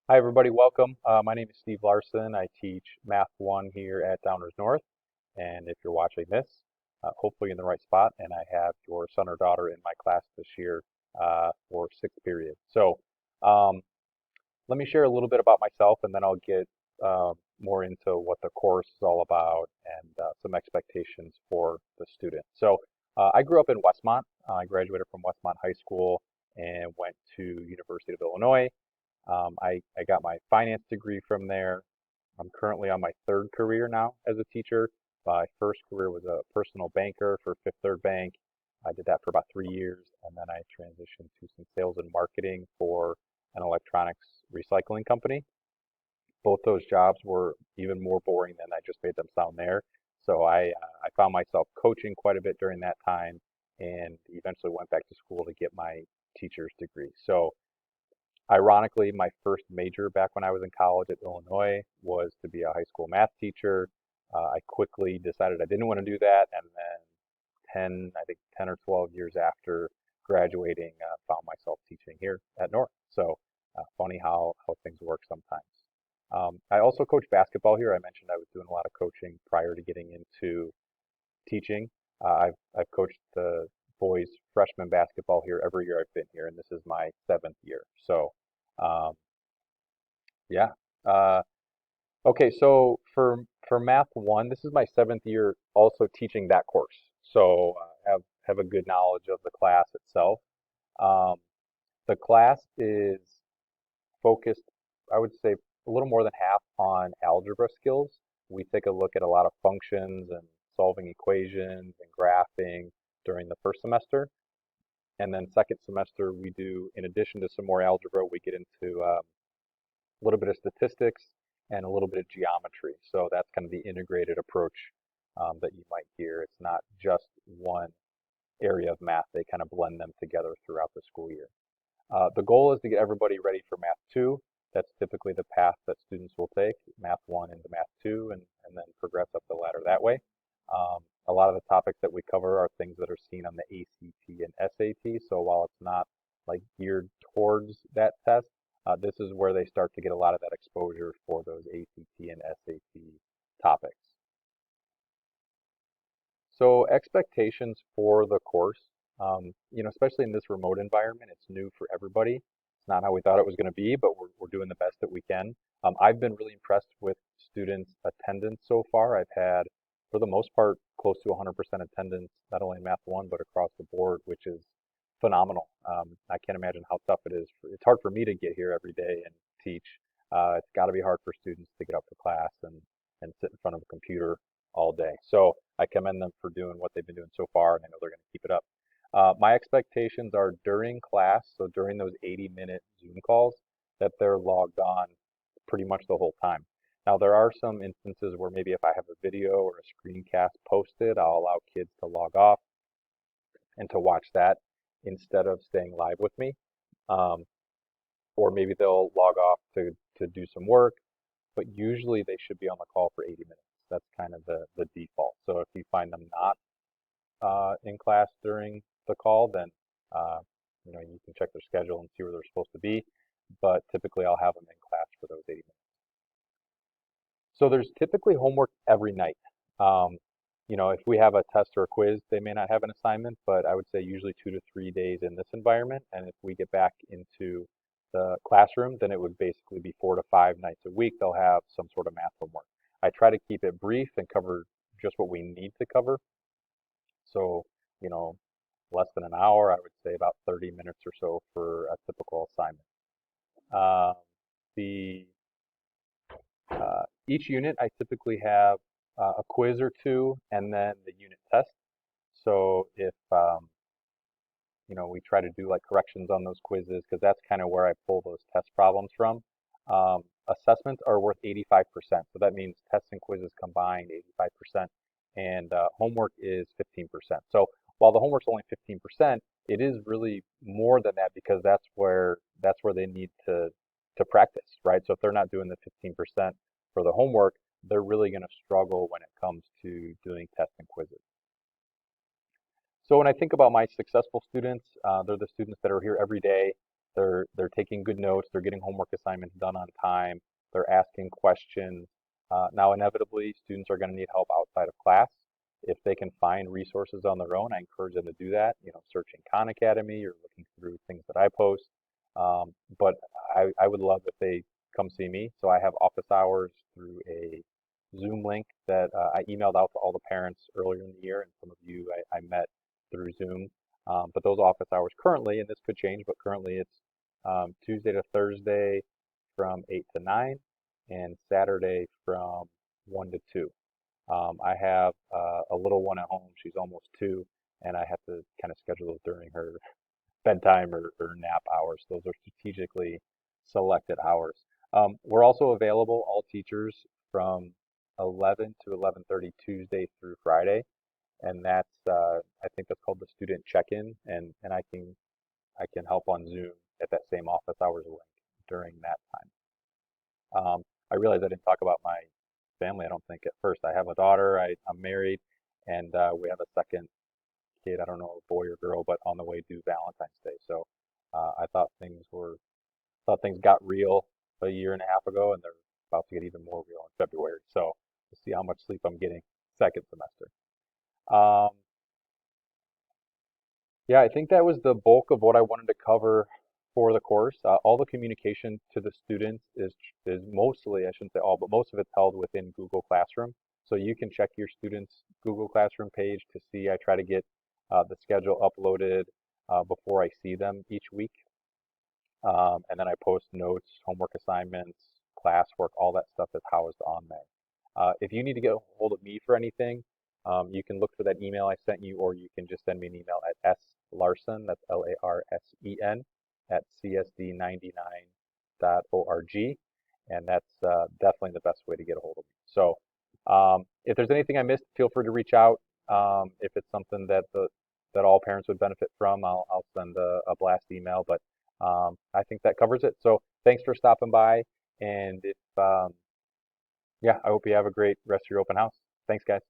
Hi, everybody. Welcome. My name is Steve Larson. I teach Math 1 here at Downers North. And if you're watching this, hopefully you're in the right spot. And I have your son or daughter in my class this year for sixth period. So um, let me share a little bit about myself, and then I'll get more into what the course is all about and some expectations for the student. So I grew up in Westmont. I graduated from Westmont High School and went to University of Illinois. I got my finance degree from there. I'm currently on my third career now as a teacher. My first career was a personal banker for Fifth Third Bank. I did that for about 3 years, and then I transitioned to some sales and marketing for an electronics recycling company. Both those jobs were even more boring than I just made them sound there. So I found myself coaching quite a bit during that time, and eventually went back to school to get my teacher's degree. So ironically, my first major back when I was in college at Illinois was to be a high school math teacher. I quickly decided I didn't want to do that, and then 10 or 12 years after graduating, found myself teaching here at North. So funny how things work sometimes. I also coach basketball here. I mentioned I was doing a lot of coaching prior to getting into teaching. I've coached the boys freshman basketball here every year I've been here, and this is my seventh year. So um, yeah. Uh, okay, so for Math 1, this is my seventh year also teaching that course. So have a good knowledge of the class itself. Um, the class is focused, I would say, a little more than half on algebra skills. We take a look at a lot of functions and solving equations and graphing during the first semester. And then second semester, we do, in addition to some more algebra, we get into a little bit of statistics and a little bit of geometry. So that's kind of the integrated approach that you might hear. It's not just one area of math. They kind of blend them together throughout the school year. The goal is to get everybody ready for Math 2. That's typically the path that students will take, Math 1 into Math 2, and then progress up the ladder that way. A lot of the topics that we cover are things that are seen on the ACT and SAT. So while it's not like geared towards that test, this is where they start to get a lot of that exposure for those ACT and SAT topics. So expectations for the course, especially in this remote environment, it's new for everybody. It's not how we thought it was going to be, but we're doing the best that we can. I've been really impressed with students' attendance so far. I've had, for the most part, close to 100% attendance, not only in Math 1, but across the board, which is phenomenal. I can't imagine how tough it is. It's hard for me to get here every day and teach. It's got to be hard for students to get up to class and sit in front of a computer all day. So I commend them for doing what they've been doing so far, and I know they're going to keep it up. My expectations are during class, so during those 80-minute Zoom calls, that they're logged on pretty much the whole time. Now, there are some instances where maybe if I have a video or a screencast posted, I'll allow kids to log off and to watch that instead of staying live with me. Um, or maybe they'll log off to do some work, but usually they should be on the call for 80 minutes. That's kind of the default. So if you find them not in class during the call, then uh, you can check their schedule and see where they're supposed to be. But typically, I'll have them in class for those 80 minutes. So there's typically homework every night. Um, if we have a test or a quiz, they may not have an assignment, but I would say usually 2 to 3 days in this environment. And if we get back into the classroom, then it would basically be 4 to 5 nights a week. They'll have some sort of math homework. I try to keep it brief and cover just what we need to cover. So, you know, less than an hour, I would say about 30 minutes or so for a typical assignment. Uh, the Each unit, I typically have a quiz or two and then the unit test. So if we try to do like corrections on those quizzes because that's kind of where I pull those test problems from. Assessments are worth 85%. So that means tests and quizzes combined 85%, and homework is 15%. So while the homework's only 15%, it is really more than that because that's where they need to practice, right? So if they're not doing the 15% for the homework, they're really going to struggle when it comes to doing tests and quizzes. So when I think about my successful students, they're the students that are here every day. They're taking good notes. They're getting homework assignments done on time. They're asking questions. Now, inevitably, students are going to need help outside of class. If they can find resources on their own, I encourage them to do that. Searching Khan Academy or looking through things that I post. But I would love if they come see me. So I have office hours through a Zoom link that I emailed out to all the parents earlier in the year, and some of you I met through Zoom. But those office hours currently, and this could change, but currently it's Tuesday to Thursday from 8 to 9 and Saturday from 1 to 2. I have a little one at home. She's almost 2, and I have to kind of schedule those during her bedtime or nap hours. Those are strategically selected hours. We're also available, all teachers, from 11 to 11:30 Tuesday through Friday, and I think that's called the student check-in, and I can help on Zoom at that same office hours link during that time. I realize I didn't talk about my family, I don't think, at first. I have a daughter, I'm married, and we have a second kid, I don't know, boy or girl, but on the way to Valentine's Day. So I thought things got real a year and a half ago, and they're about to get even more real in February. So we'll see how much sleep I'm getting second semester. Um, Yeah, I think that was the bulk of what I wanted to cover for the course. All the communication to the students is mostly, I shouldn't say all, but most of it's held within Google Classroom. So you can check your students' Google Classroom page to see. I try to get the schedule uploaded before I see them each week. And then I post notes, homework assignments, classwork, all that stuff is housed on there. If you need to get a hold of me for anything, you can look for that email I sent you, or you can just send me an email at slarsen, that's Larsen, at csd99.org, and that's definitely the best way to get a hold of me. So if there's anything I missed, feel free to reach out. If it's something that all parents would benefit from, I'll send a blast email, but I think that covers it. So thanks for stopping by, and if yeah, I hope you have a great rest of your open house. Thanks, guys.